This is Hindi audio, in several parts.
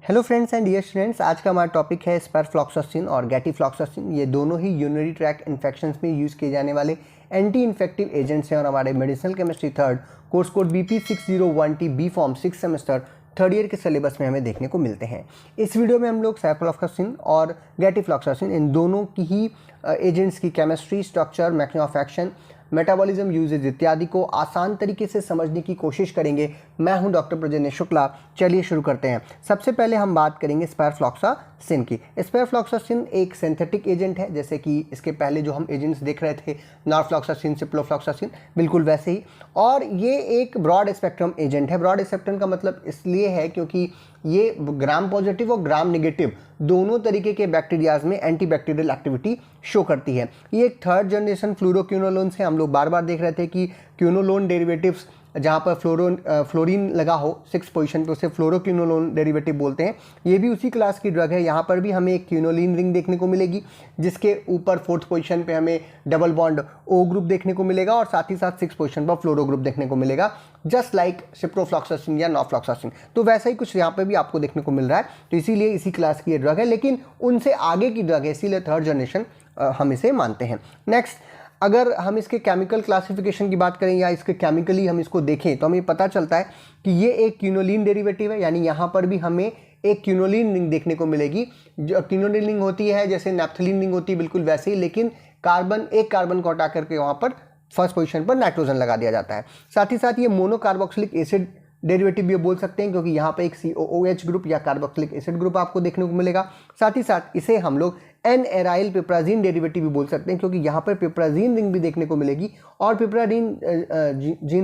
Hello friends and dear students, आज का हमारा टॉपिक है स्पायरफ्लॉक्सासिन और गैटिफ्लॉक्सासिन। ये दोनों ही यूरिनरी ट्रैक्ट इन्फेक्शंस में यूज़ किए जाने वाले एंटी इन्फेक्टिव एजेंट्स हैं और हमारे medicinal chemistry third course code BP601T B pharm 6 semester third year के सिलेबस में हमें देखने को मिलते हैं। इस वीडियो में हम लोग स्पायरफ्लॉक्सासिन और गैटिफ्लॉक्सासिन इन दोनों की ही एजेंट्स की chemistry, structure, mechanism of action, metabolism, uses इत्यादि को आसान तरीके से समझने की कोशिश करेंगे। मैं हूं डॉक्टर प्रजनेश शुक्ला। चलिए शुरू करते हैं। सबसे पहले हम बात करेंगे स्पायरफ्लॉक्सासिन की। स्पायरफ्लॉक्सासिन एक सिंथेटिक एजेंट है, जैसे कि इसके पहले जो हम एजेंट्स देख रहे थे नॉरफ्लॉक्सासिन, सिप्रोफ्लॉक्सासिन, बिल्कुल वैसे ही। और ये एक ब्रॉड स्पेक्ट्रम एजेंट है। ब्रॉड स्पेक्ट्रम का मतलब इसलिए है क्योंकि ये ग्राम पॉजिटिव और ग्राम नेगेटिव दोनों तरीके के बैक्टीरियाज में एंटीबैक्टीरियल एक्टिविटी शो करती है। ये एक थर्ड जनरेशन फ्लोरोक्विनोलोन्स है। हम लोग बार बार देख रहे थे कि क्विनोलोन डेरिवेटिव्स जहाँ पर फ्लोरीन लगा हो 6 पोजीशन पे, उसे फ्लोरोक्विनोलोन डेरिवेटिव बोलते हैं। ये भी उसी क्लास की ड्रग है। यहाँ पर भी हमें एक क्विनोलिन रिंग देखने को मिलेगी, जिसके ऊपर 4th पोजीशन पे हमें डबल बॉन्ड O ग्रुप देखने को मिलेगा और साथ ही साथ 6 पोजीशन पर फ्लोरो ग्रुप देखने को मिलेगा, जस्ट लाइक सिप्रोफ्लॉक्सासिन या नॉरफ्लॉक्सासिन। तो वैसा ही कुछ यहाँ पे भी आपको देखने को मिल रहा है। तो इसीलिए इसी क्लास की ये ड्रग है, लेकिन उनसे आगे की ड्रग है, इसीलिए थर्ड जनरेशन हम इसे मानते हैं। नेक्स्ट, अगर हम इसके केमिकल क्लासिफिकेशन की बात करें या इसके केमिकली हम इसको देखें तो हमें पता चलता है कि ये एक क्विनोलिन डेरिवेटिव है। यानी यहाँ पर भी हमें एक क्विनोलिन रिंग देखने को मिलेगी। जो क्विनोलिन रिंग होती है जैसे नैप्थलीन रिंग होती है, बिल्कुल वैसे ही, लेकिन एक कार्बन को हटा करके वहाँ पर फर्स्ट पोजीशन पर नाइट्रोजन लगा दिया जाता है। साथ ही साथ ये मोनोकार्बोक्सिलिक एसिड डेरिवेटिव भी बोल सकते हैं, क्योंकि यहाँ पे एक COOH ग्रुप या कार्बोक्सिलिक एसिड ग्रुप आपको देखने को मिलेगा। साथ ही साथ इसे हम लोग एन-एराइल पिप्राजीन डेरिवेटिव भी बोल सकते हैं, क्योंकि यहाँ पर पिप्राजीन रिंग भी देखने को मिलेगी और पिप्राजीन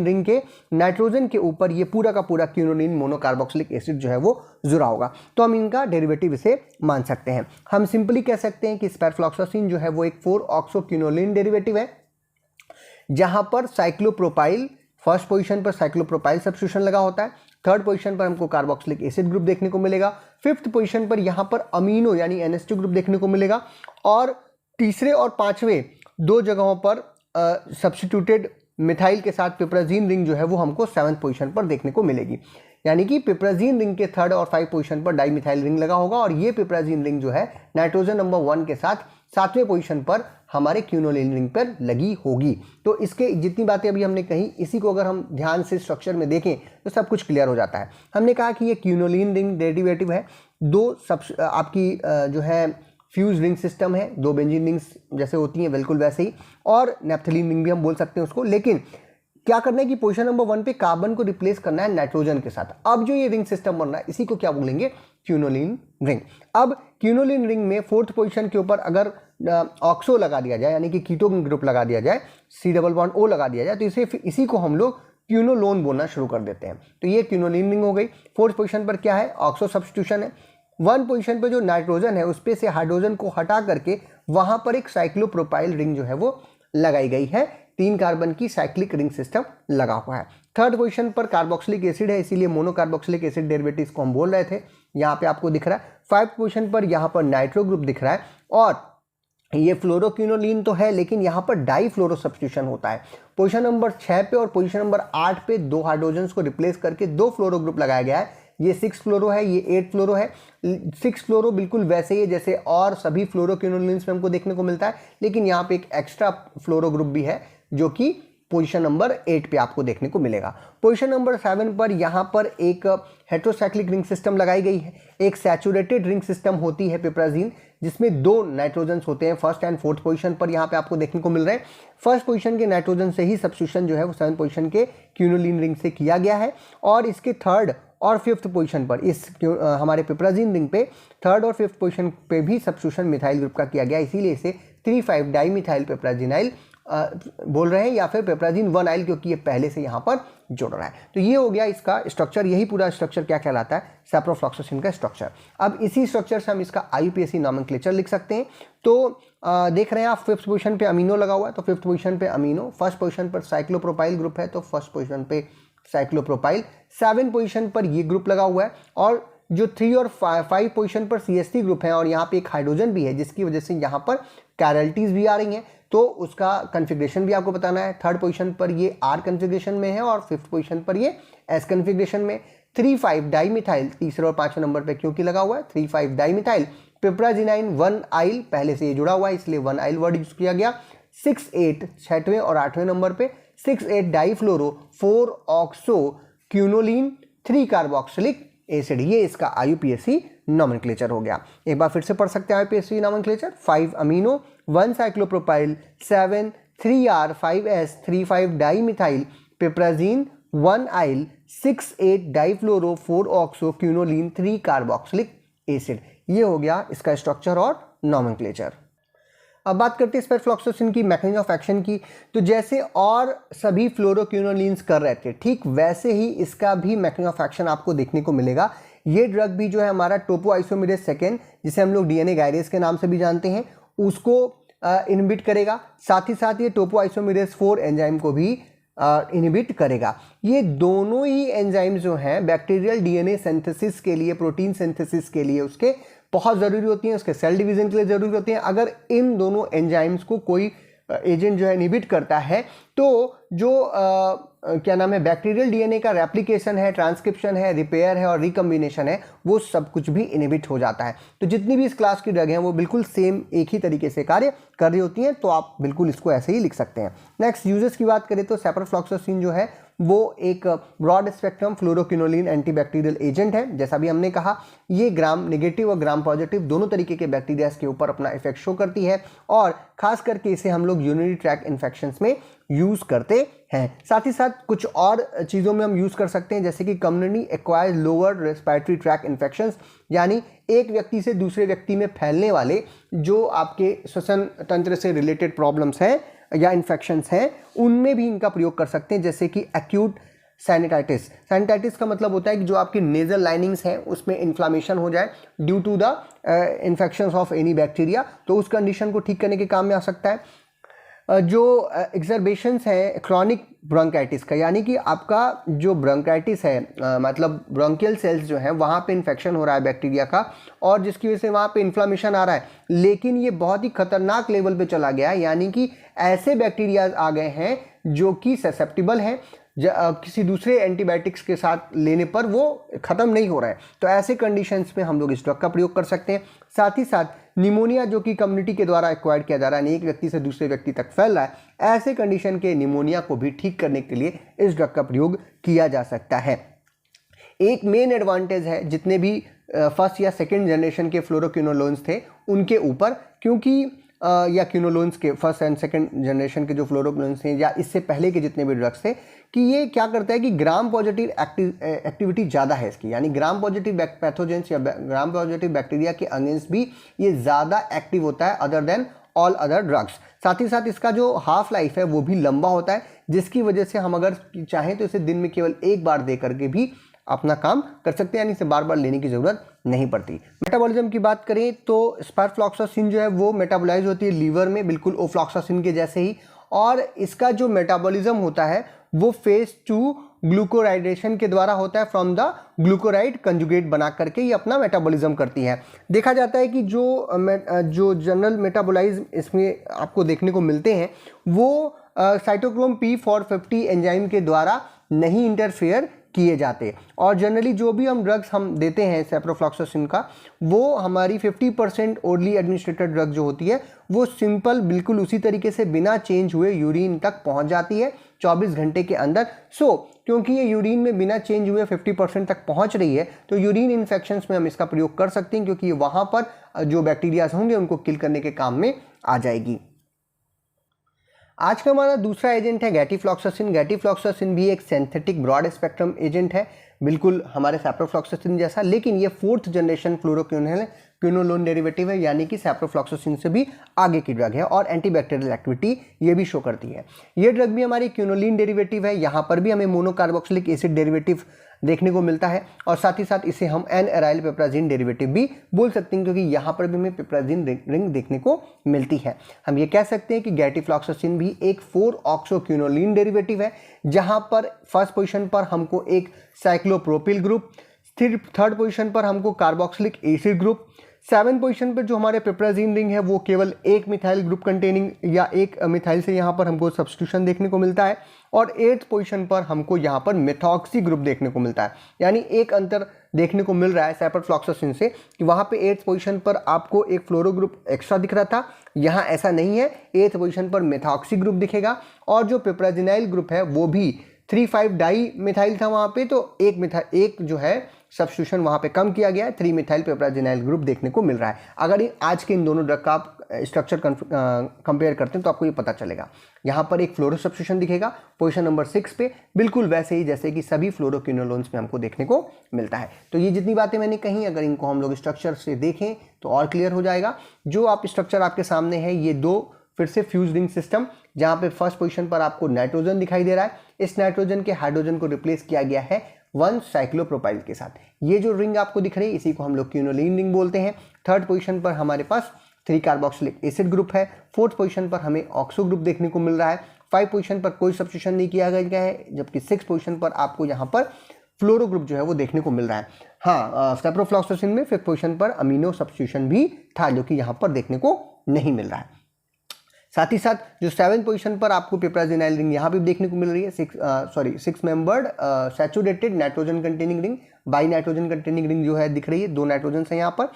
रिंग के नाइट्रोजन के ऊपर ये पूरा का पूरा क्विनोलिन मोनोकार्बोक्सिलिक एसिड जो है वो जुड़ा होगा। तो हम इनका डेरिवेटिव इसे मान सकते हैं। हम सिंपली कह सकते हैं कि स्पायरफ्लॉक्सासिन जो है वो एक 4-ऑक्सोक्विनोलिन डेरिवेटिव है, जहां पर साइक्लोप्रोपाइल फर्स्ट पोजीशन पर साइक्लोप्रोपाइल सब्स्टिट्यूशन लगा होता है। थर्ड पोजीशन पर हमको कार्बोक्सिलिक एसिड ग्रुप देखने को मिलेगा। 5th पोजीशन पर यहां पर अमीनो यानी NH2 ग्रुप देखने को मिलेगा और तीसरे और पांचवें दो जगहों पर सब्स्टिट्यूटेड मिथाइल के साथ पिप्राजीन रिंग जो है वो हमको 7th पोजीशन पर देखने को मिलेगी। यानी कि पिप्राजीन रिंग के 3rd और 5th पोजीशन पर डाईमिथाइल रिंग लगा होगा और ये पिप्राजीन रिंग जो है नाइट्रोजन नंबर 1 के साथ 7वें पोजीशन पर हमारे क्विनोलिन रिंग पर लगी होगी। तो इसके जितनी बातें अभी हमने कही, इसी को अगर हम ध्यान से स्ट्रक्चर में देखें तो सब कुछ क्लियर हो जाता है। हमने कहा कि ये क्विनोलिन रिंग डेरिवेटिव है। आपकी जो है फ्यूज रिंग सिस्टम है, 2 बेंजीन रिंग्स जैसे होती हैं बिल्कुल वैसे ही, और नैप्थलीन रिंग भी हम बोल सकते हैं उसको। लेकिन क्या करना है कि पोजीशन नंबर 1 पे कार्बन को रिप्लेस करना है नाइट्रोजन के साथ। अब जो ये रिंग सिस्टम बन रहा है इसी को क्या बोलेंगे? Quinoline ring. अब क्विनोलिन रिंग में 4th पोजीशन के ऊपर अगर ऑक्सो लगा दिया जाए, यानी कि कीटोन ग्रुप लगा दिया जाए, C डबल बॉन्ड O लगा दिया जाए, तो इसी को हम लोग क्विनोलोन बोलना शुरू कर देते हैं। तो ये क्विनोलिन रिंग हो गई। 4th पोजीशन पर क्या है? ऑक्सो सब्स्टिट्यूशन है। 1 पोजीशन पर जो नाइट्रोजन है उस पे से हाइड्रोजन को हटा करके वहां पर एक साइक्लोप्रोपाइल रिंग जो है वो लगाई गई है। 3 कार्बन की साइक्लिक रिंग सिस्टम लगा हुआ है। 3rd पोजीशन पर कार्बोक्सिलिक एसिड है, इसीलिए मोनोकार्बोक्सिलिक एसिड डेरिवेटिव को हम बोल रहे थे, यहाँ पे आपको दिख रहा है। 5th पोजीशन पर यहाँ पर नाइट्रो ग्रुप दिख रहा है और ये फ्लोरोक्विनोलिन तो है, लेकिन यहाँ पर डाई फ्लोरो सब्स्टिट्यूशन होता है। पोजीशन नंबर 6 पे और पोजीशन नंबर 8 पे 2 हाइड्रोजन्स को रिप्लेस करके 2 फ्लोरो ग्रुप लगाया गया है। ये 6 फ्लोरो है, ये 8 फ्लोरो है। 6 फ्लोरो बिल्कुल वैसे ही जैसे और सभी फ्लोरोक्विनोलिन्स में हमको देखने को मिलता है, लेकिन यहाँ पे एक एक्स्ट्रा फ्लोरो ग्रुप भी है जो कि पोजीशन नंबर 8 पे आपको देखने को मिलेगा। पोजीशन नंबर 7 पर यहाँ पर एक हेट्रोसाइक्लिक रिंग सिस्टम लगाई गई है। एक सैचुरेटेड रिंग सिस्टम होती है पिप्राजीन, जिसमें 2 नाइट्रोजन्स होते हैं 1st एंड 4th पोजीशन पर यहाँ पे आपको देखने को मिल रहे हैं। 1st पोजीशन के नाइट्रोजन से ही सब्स्टिट्यूशन जो है वो 7th पोजीशन के क्विनोलिन रिंग से किया गया है और इसके 3rd और 5th पोजीशन पर इस हमारे पिप्राजीन रिंग पे 3rd और 5th पोजीशन पे भी सब्स्टिट्यूशन मिथाइल ग्रुप का किया गया, इसीलिए इसे 3,5 डाईमिथाइल पिप्राजीनाइल बोल रहे हैं, या फिर पिप्राजीन 1 क्योंकि ये पहले से यहाँ पर जुड़ रहा है। तो ये हो गया इसका स्ट्रक्चर। यही पूरा स्ट्रक्चर क्या कहलाता है? स्पायरफ्लॉक्सासिन का स्ट्रक्चर। अब इसी स्ट्रक्चर से हम इसका IUPAC नॉमेनक्लेचर लिख सकते हैं। तो देख रहे हैं आप 5th पोजीशन पे अमीनो लगा हुआ है, तो 5th पोजीशन पे अमीनो। 1st पोजीशन पर साइक्लोप्रोपाइल ग्रुप है, तो 1st पोजीशन पे साइक्लोप्रोपाइल। 7th पोजीशन पर ये ग्रुप लगा हुआ है और जो 3 और 5 पोजीशन पर CH3 ग्रुप है और यहाँ पे एक हाइड्रोजन भी है, जिसकी वजह से यहाँ पर कैरल्टीज भी आ रही हैं। तो उसका कन्फिग्रेशन भी आपको बताना है। 3rd पोजीशन पर ये R कन्फिग्रेशन में है और 5th पोजीशन पर ये S कन्फिग्रेशन में। 3,5 डाइमिथाइल, तीसरे और पांचवें नंबर पे क्योंकि लगा हुआ है 3,5 डाइमिथाइल पिप्राजिनाइन 1 आइल, पहले से ये जुड़ा हुआ है इसलिए 1 आइल वर्ड यूज किया गया। 6,8 छठवें और आठवें नंबर पे 6,8 difluoro 4 oxo quinoline 3 carboxylic acid, ये इसका आईयूपीएसी नॉमेनक्लेचर हो गया। एक बार फिर से पढ़ सकते हैं IUPAC nomenclature. 5 amino 1 cyclopropyl 7 3R 5S 3,5 dimethyl piperazine 1 yl 6,8 difluoro 4 oxo quinoline 3 carboxylic acid, ये हो गया इसका स्ट्रक्चर और नॉमेनक्लेचर। अब बात करते हैं स्पेरफ्लॉक्सासिन की मैकेनिज्म ऑफ एक्शन की। तो जैसे और सभी फ्लोरोक्विनोलिन्स कर रहे थे, ठीक वैसे ही इसका भी मैकेनिज्म ऑफ एक्शन आपको देखने को मिलेगा। ये ड्रग भी जो है हमारा टोपोआइसोमेरेज सेकेंड, जिसे हम लोग डीएनए गायरेज के नाम से भी जानते हैं, उसको इनहिबिट करेगा। साथ ही साथ ये टोपोआइसोमेरेज 4 एंजाइम को भी इनहिबिट करेगा। ये दोनों ही एंजाइम जो हैं बैक्टीरियल डीएनए सिंथेसिस के लिए, प्रोटीन सिंथेसिस के लिए उसके बहुत ज़रूरी होती हैं, उसके सेल डिवीजन के लिए ज़रूरी होती हैं। अगर इन दोनों एंजाइम्स को कोई एजेंट जो है इनहिबिट करता है तो जो क्या नाम है बैक्टीरियल डीएनए का रेप्लिकेशन है, ट्रांसक्रिप्शन है, रिपेयर है और रिकम्बिनेशन है, वो सब कुछ भी इनहिबिट हो जाता है। तो जितनी भी इस क्लास की ड्रग हैं वो बिल्कुल सेम एक ही तरीके से कार्य कर रही होती हैं, तो आप बिल्कुल इसको ऐसे ही लिख सकते हैं। नेक्स्ट यूजेस की बात करें तो सेप्रफ्लॉक्सासिन जो है वो एक ब्रॉड स्पेक्ट्रम फ्लोरोक्विनोलिन एंटीबैक्टीरियल एजेंट है। जैसा भी हमने कहा, ये ग्राम नेगेटिव और ग्राम पॉजिटिव दोनों तरीके के बैक्टीरिया के ऊपर अपना इफेक्ट शो करती है और खास करके इसे हम लोग यूरिनरी ट्रैक्ट इन्फेक्शंस में यूज करते हैं। साथ ही साथ कुछ और चीज़ों में हम यूज कर सकते हैं, जैसे कि community acquired lower respiratory tract infections, यानी एक व्यक्ति से दूसरे व्यक्ति में फैलने वाले जो आपके श्वसन तंत्र से रिलेटेड प्रॉब्लम्स हैं या इन्फेक्शंस हैं, उनमें भी इनका प्रयोग कर सकते हैं। जैसे कि एक्यूट सैनिटाइटिस, सैनिटाइटिस का मतलब होता है कि जो आपकी नेजल लाइनिंग्स हैं उसमें इन्फ्लामेशन हो जाए due to the infections of any bacteria, तो उस कंडीशन को ठीक करने के काम में आ सकता है। जो एक्सर्बेशंस है क्रॉनिक ब्रोंकाइटिस का, यानी कि आपका जो ब्रोंकाइटिस है मतलब ब्रोंकियल सेल्स जो हैं वहाँ पे इन्फेक्शन हो रहा है बैक्टीरिया का और जिसकी वजह से वहाँ पे इन्फ्लामेशन आ रहा है, लेकिन ये बहुत ही खतरनाक लेवल पे चला गया है, यानी कि ऐसे बैक्टीरिया आ गए हैं जो कि ससेप्टिबल हैं, किसी दूसरे एंटीबायोटिक्स के साथ लेने पर वो ख़त्म नहीं हो रहा है। तो ऐसे कंडीशंस में हम लोग इस ड्रग का प्रयोग कर सकते हैं। साथ ही साथ निमोनिया जो कि कम्युनिटी के द्वारा एक्वायर्ड किया जा रहा है, एक व्यक्ति से दूसरे व्यक्ति तक फैल रहा है, ऐसे कंडीशन के निमोनिया को भी ठीक करने के लिए इस ड्रग का प्रयोग किया जा सकता है। एक मेन एडवांटेज है जितने भी फर्स्ट या सेकेंड जनरेशन के फ्लोरोक्विनोलोन्स थे उनके ऊपर, क्योंकि या क्विनोलोन्स के फर्स्ट एंड सेकंड जनरेशन के जो फ्लोरोक्विनोलोन्स हैं या इससे पहले के जितने भी ड्रग्स थे, कि ये क्या करता है कि ग्राम पॉजिटिव एक्टिविटी ज़्यादा है इसकी, यानी ग्राम पॉजिटिव पैथोजेंस या ग्राम पॉजिटिव बैक्टीरिया के अगेंस्ट भी ये ज़्यादा एक्टिव होता है other than all other drugs. साथ ही साथ इसका जो हाफ लाइफ है वो भी लंबा होता है, जिसकी वजह से हम अगर चाहें तो इसे दिन में केवल एक बार दे करके भी अपना काम कर सकते हैं, यानी इसे बार बार लेने की ज़रूरत नहीं पड़ती। मेटाबॉलिज्म की बात करें तो स्पेरफ्लॉक्सासिन जो है वो मेटाबोलाइज होती है लीवर में, बिल्कुल ओफ्लॉक्सासिन के जैसे ही, और इसका जो मेटाबॉलिज्म होता है वो फेज 2 ग्लूकोराइडेशन के द्वारा होता है। फ्रॉम द ग्लूकोराइड कंजुगेट बना करके ये अपना मेटाबॉलिज्म करती है। देखा जाता है कि जो जनरल मेटाबोलाइज्म इसमें आपको देखने को मिलते हैं वो साइटोक्रोम P450 एंजाइम के द्वारा नहीं इंटरफेयर किए जाते, और जनरली जो भी हम ड्रग्स हम देते हैं सेप्रफ्लॉक्सासिन का, वो हमारी 50% ओरली एडमिनिस्ट्रेटेड ड्रग जो होती है वो सिंपल बिल्कुल उसी तरीके से बिना चेंज हुए यूरिन तक पहुंच जाती है 24 घंटे के अंदर। क्योंकि ये यूरिन में बिना चेंज हुए 50% तक पहुंच रही है, तो यूरिन इन्फेक्शंस में हम इसका प्रयोग कर सकते हैं, क्योंकि वहाँ पर जो बैक्टीरिया होंगे उनको किल करने के काम में आ जाएगी। आज का हमारा दूसरा एजेंट है गैटिफ्लॉक्सासिन। गैटिफ्लॉक्सासिन भी एक सिंथेटिक ब्रॉड स्पेक्ट्रम एजेंट है, बिल्कुल हमारे सेप्रफ्लॉक्सासिन जैसा, लेकिन ये 4th जनरेशन फ्लोरोक्विनोलोन डेरिवेटिव है, यानी कि सेप्रफ्लॉक्सासिन से भी आगे की ड्रग है और एंटीबैक्टीरियल एक्टिविटी ये भी शो करती है। ये ड्रग भी हमारी क्विनोलिन डेरिवेटिव है, यहाँ पर भी हमें मोनोकार्बोक्सिलिक एसिड डेरिवेटिव देखने को मिलता है, और साथ ही साथ इसे हम एन एराइल पिप्राजीन डेरिवेटिव भी बोल सकते हैं, क्योंकि यहाँ पर भी हमें पिप्राजीन रिंग देखने को मिलती है। हम ये कह सकते हैं कि गैटिफ्लॉक्सासिन भी एक 4-ऑक्सोक्विनोलिन डेरिवेटिव है, जहाँ पर फर्स्ट पोजीशन पर हमको एक साइक्लोप्रोपिल ग्रुप, थर्ड पोजीशन पर हमको कार्बोक्सिलिक एसिड ग्रुप, 7 पोजीशन पर जो हमारे पिप्राजीन रिंग है वो केवल एक मिथाइल ग्रुप कंटेनिंग या एक मिथाइल से यहाँ पर हमको सब्स्टिट्यूशन देखने को मिलता है, और 8th पोजीशन पर हमको यहाँ पर मेथॉक्सी ग्रुप देखने को मिलता है। यानी एक अंतर देखने को मिल रहा है सैप्रफ्लॉक्सासिन से कि वहाँ पे 8th पोजीशन पर आपको एक फ्लोरो ग्रुप एक्स्ट्रा दिख रहा था, यहाँ ऐसा नहीं है, 8th पोजीशन पर मेथॉक्सी ग्रुप दिखेगा, और जो पिप्राजिनाइल ग्रुप है वो भी 3,5 डाई मिथाइल था वहाँ पे, तो एक जो है सब्स्टिट्यूशन वहाँ पे कम किया गया है, 3 मिथाइल पिप्राजिनाइल ग्रुप देखने को मिल रहा है। अगर आज के इन दोनों ड्रग का आप स्ट्रक्चर कंपेयर करते हैं तो आपको ये पता चलेगा। यहाँ पर एक फ्लोरो सब्स्टिट्यूशन दिखेगा पोजीशन नंबर 6 पे, बिल्कुल वैसे ही जैसे कि सभी फ्लोरोक्विनोलोन्स में हमको देखने को मिलता है। तो ये जितनी बातें मैंने कही, अगर इनको हम लोग स्ट्रक्चर से देखें तो और क्लियर हो जाएगा। जो आप स्ट्रक्चर आपके सामने है, ये दो फिर से फ्यूज रिंग सिस्टम, जहाँ पे फर्स्ट पोजीशन पर आपको नाइट्रोजन दिखाई दे रहा है, इस नाइट्रोजन के हाइड्रोजन को रिप्लेस किया गया है 1 साइक्लोप्रोपाइल के साथ। ये जो रिंग आपको दिख रही है इसी को हम लोग क्विनोलिन रिंग बोलते हैं। थर्ड पोजीशन पर हमारे पास 3 कार्बोक्सिलिक एसिड ग्रुप है, 4th पोजीशन पर हमें ऑक्सो ग्रुप देखने को मिल रहा है, 5 पोजीशन पर कोई सब्स्टिट्यूशन नहीं किया गया है, जबकि 6 पोजीशन पर आपको यहाँ पर फ्लोरो ग्रुप जो है वो देखने को मिल रहा है। हाँ, सैप्रोफ्लॉक्सासिन में 5th पोजीशन पर अमीनो सब्स्टिट्यूशन भी था, जो कि यहाँ पर देखने को नहीं मिल रहा है। साथ ही साथ जो 7th पोजीशन पर आपको पिप्राजिनाइल रिंग यहाँ भी देखने को मिल रही है, 6 membered saturated nitrogen containing ring, by nitrogen containing ring जो है दिख रही है, 2 नाइट्रोजन है यहाँ पर,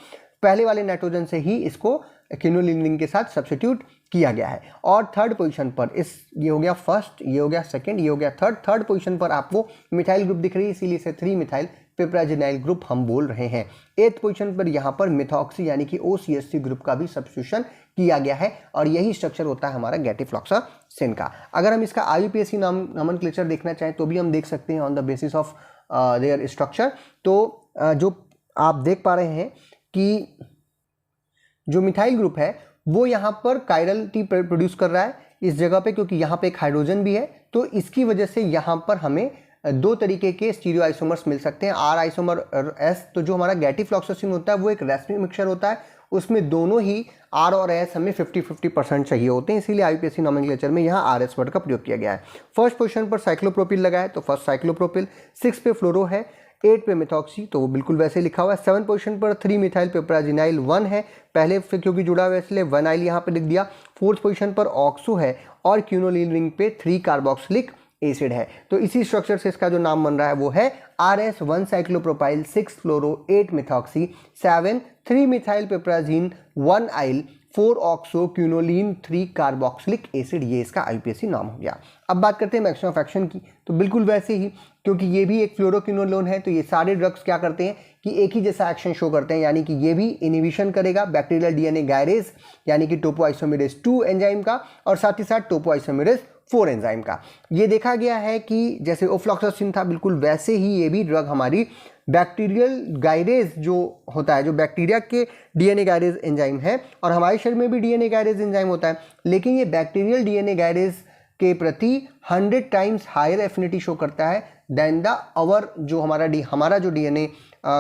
पहले वाले नाइट्रोजन से ही इसको क्विनोलिन रिंग के साथ सब्स्टिट्यूट किया गया है। और थर्ड पोजीशन पर ये हो गया फर्स्ट, ये हो गया सेकंड, ये हो गया थर्ड पोजीशन पर आपको मिथाइल ग्रुप दिख रही है, इसीलिए इसे 3 मिथाइल पिप्राजिनाइल ग्रुप हम बोल रहे हैं। 8th पोजीशन पर यहाँ पर मिथॉक्सी यानी कि OCH3 ग्रुप का भी सब्स्टिट्यूशन किया गया है, और यही स्ट्रक्चर होता है हमारा गैटिफ्लॉक्सासिन का। अगर हम इसका IUPAC नॉमेनक्लेचर देखना चाहें तो भी हम देख सकते हैं on the basis of their structure. तो जो आप देख पा रहे हैं कि जो मिथाइल ग्रुप है वो यहाँ पर कायरल टी प्रोड्यूस कर रहा है इस जगह पे, क्योंकि यहाँ पे एक हाइड्रोजन भी है, तो इसकी वजह से यहाँ पर हमें 2 तरीके के स्टीरियो आइसोमर्स मिल सकते हैं, R आइसोमर S। तो जो हमारा गैटिफ्लॉक्सासिन होता है वो एक रेसिड्यू मिक्सचर होता है, उसमें दोनों ही R और S हमें 50-50% चाहिए होते हैं, इसीलिए IUPAC नॉमेनक्लेचर में यहाँ RS वर्ड का प्रयोग किया गया है। फर्स्ट पोजीशन पर साइक्लोप्रोपिल लगा है, तो फर्स्ट साइक्लोप्रोपिल, 6 पे फ्लोरो है, 8 पे मिथॉक्सी, तो वो बिल्कुल वैसे लिखा हुआ है। 7th पोजीशन पर 3 मिथाइल पिप्राजिनाइल 1 है, पहले से क्योंकि जुड़ा हुआ है इसलिए 1 आइल यहाँ पे लिख दिया। 4th पोजीशन पर ऑक्सो है, और क्विनोलिन रिंग पे 3 कार्बोक्सिलिक एसिड है। तो इसी स्ट्रक्चर से इसका जो नाम बन रहा है वो है RS 1 साइक्लोप्रोपाइल 6 फ्लोरो 8 मिथॉक्सी 7 3 मिथाइल पिप्राजीन 1 आइल 4 ऑक्सो क्विनोलिन 3 कार्बोक्सिलिक एसिड, ये इसका IUPAC नाम हो गया। अब बात करते हैं मैक्सिमम ऑफ एक्शन की, तो बिल्कुल वैसे ही, क्योंकि ये भी एक फ्लोरोक्विनोलोन है, तो ये सारे ड्रग्स क्या करते हैं कि एक ही जैसा एक्शन शो करते हैं, यानी कि ये भी इनिबिशन करेगा बैक्टीरियल DNA गायरेज यानी कि टोपोआइसोमेरेज 2 एंजाइम का, और साथ ही साथ टोपोआइसोमेरेज 4 एंजाइम का। ये देखा गया है कि जैसे ओफ्लॉक्सासिन था बिल्कुल वैसे ही ये भी ड्रग हमारी बैक्टीरियल गायरेज जो होता है, जो बैक्टीरिया के DNA गायरेज एंजाइम है, और हमारे शरीर में भी DNA गायरेज एंजाइम होता है, लेकिन ये बैक्टीरियल DNA गायरेज के प्रति 100 टाइम्स हायर एफिनिटी शो करता है देन द अवर जो हमारा जो DNA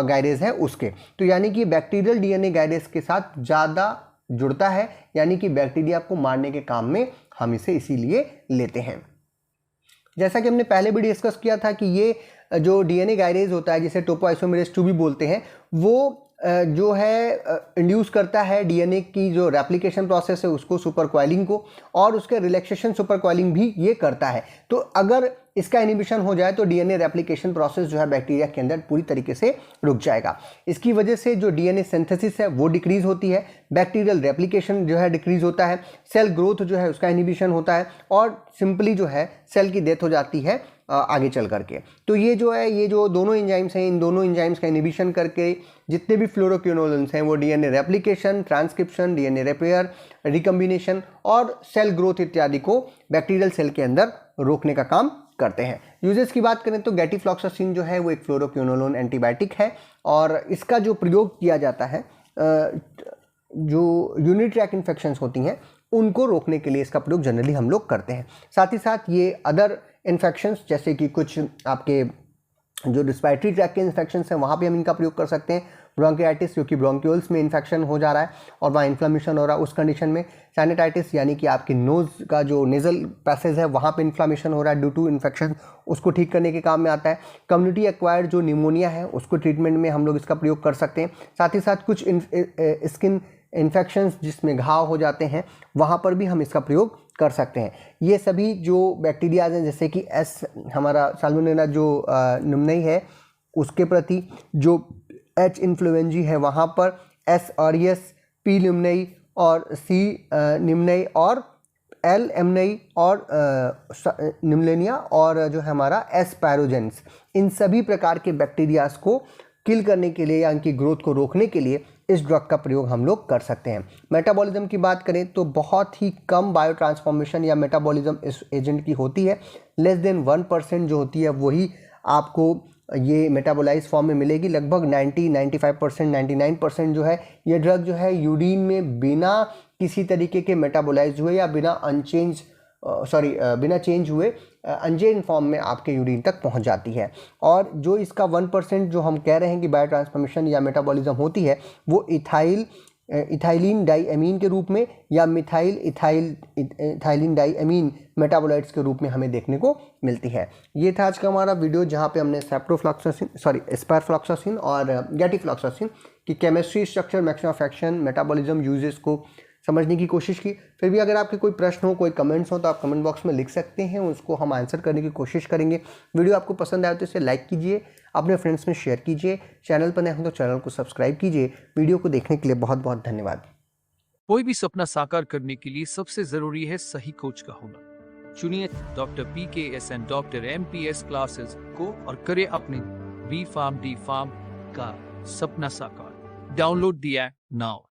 गायरेज है उसके। तो यानी कि बैक्टीरियल DNA गायरेज के साथ ज़्यादा जुड़ता है, यानी कि बैक्टीरिया को मारने के काम में हम इसे इसीलिए लेते हैं। जैसा कि हमने पहले भी डिस्कस किया था कि ये जो DNA गायरेज होता है, जिसे टोपोआइसोमेरेज 2 भी बोलते हैं, वो जो है इंड्यूस करता है DNA की जो रेप्लिकेशन प्रोसेस है उसको, सुपर कॉइलिंग को, और उसके रिलैक्सेशन सुपर कॉइलिंग भी ये करता है। तो अगर इसका इनिबिशन हो जाए तो DNA रेप्लिकेशन प्रोसेस जो है बैक्टीरिया के अंदर पूरी तरीके से रुक जाएगा। इसकी वजह से जो DNA सिंथेसिस है वो डिक्रीज होती है, बैक्टीरियल रेप्लिकेशन जो है डिक्रीज होता है, सेल ग्रोथ जो है उसका इनिबिशन होता है, और सिंपली जो है सेल की डेथ हो जाती है आगे चल करके। तो ये जो है, ये जो दोनों एंजाइम्स हैं, इन दोनों एंजाइम्स का इनिबिशन करके जितने भी फ्लोरोक्विनोलेंस हैं वो DNA replication, transcription, DNA repair, recombination और सेल ग्रोथ इत्यादि को बैक्टीरियल सेल के अंदर रोकने का काम करते हैं। यूजेस की बात करें तो गैटिफ्लॉक्सासिन जो है वो एक फ्लोरोक्विनोलोन एंटीबायोटिक है, और इसका जो प्रयोग किया जाता है जो यूनिट ट्रैक इन्फेक्शंस होती हैं उनको रोकने के लिए इसका प्रयोग जनरली हम लोग करते हैं। साथ ही साथ ये अदर इन्फेक्शंस जैसे कि कुछ आपके जो रिस्पायरेटरी ट्रैक के इन्फेक्शंस हैं वहाँ पे हम इनका प्रयोग कर सकते हैं। ब्रोंकियाटिस क्योंकि ब्रोंक्यूल्स में इन्फेक्शन हो जा रहा है और वहाँ इन्फ्लामेशन हो रहा है, उस कंडीशन में साइनसाइटिस यानी कि आपकी नोज़ का जो नेज़ल पैसेज है वहाँ पे इन्फ्लामेशन हो रहा है ड्यू टू इन्फेक्शन, उसको ठीक करने के काम में आता है। कम्युनिटी एक्वायर्ड जो निमोनिया है उसको ट्रीटमेंट में हम लोग इसका प्रयोग कर सकते हैं। साथ ही साथ कुछ स्किन इन्फेक्शंस जिसमें घाव हो जाते हैं वहाँ पर भी हम इसका प्रयोग कर सकते हैं। ये सभी जो बैक्टीरियाज हैं जैसे कि हमारा साल्मोनेला जो निम्नई है उसके प्रति, जो एच इन्फ्लुएंजी है वहाँ पर, एस ऑरियस, पी निम्नई और सी निम्नई और एल एमनई और निम्लेनिया और जो है हमारा एस पैरोजेंस, इन सभी प्रकार के बैक्टीरियाज को किल करने के लिए या इनकी ग्रोथ को रोकने के लिए इस ड्रग का प्रयोग हम लोग कर सकते हैं। मेटाबॉलिज्म की बात करें तो बहुत ही कम बायो ट्रांसफॉर्मेशन या मेटाबॉलिज्म इस एजेंट की होती है, लेस देन 1% जो होती है वही आपको ये मेटाबोलाइज फॉर्म में मिलेगी। लगभग 95%, 99% जो है ये ड्रग जो है यूरिन में बिना किसी तरीके के मेटाबोलाइज हुए या बिना चेंज हुए अनचेंज फॉर्म में आपके यूरिन तक पहुंच जाती है। और जो इसका 1% जो हम कह रहे हैं कि बायो ट्रांसफॉर्मेशन या मेटाबॉलिज्म होती है वो इथाइलिन डाईएमीन के रूप में या इथाइलिन डाईएमीन मेटाबोलाइट्स के रूप में हमें देखने को मिलती है। ये था आज का हमारा वीडियो जहाँ पे हमने स्पायरफ्लॉक्सासिन और गैटिफ्लॉक्सासिन की chemistry, structure, mechanism of action, metabolism, uses को समझने की कोशिश की। फिर भी अगर आपके कोई प्रश्न हो, कोई कमेंट्स हो तो आप कमेंट बॉक्स में लिख सकते हैं, उसको हम आंसर करने की कोशिश करेंगे। वीडियो आपको पसंद आए तो इसे लाइक कीजिए, अपने फ्रेंड्स में शेयर कीजिए, चैनल पर नए हो तो चैनल को सब्सक्राइब कीजिए। वीडियो को देखने के लिए बहुत बहुत धन्यवाद। कोई भी सपना साकार करने के लिए सबसे जरूरी है सही कोच का होना। चुनिए doctor PKS and doctor MPS classes को और करे अपने B Farm D Farm का सपना साकार। Download the app now.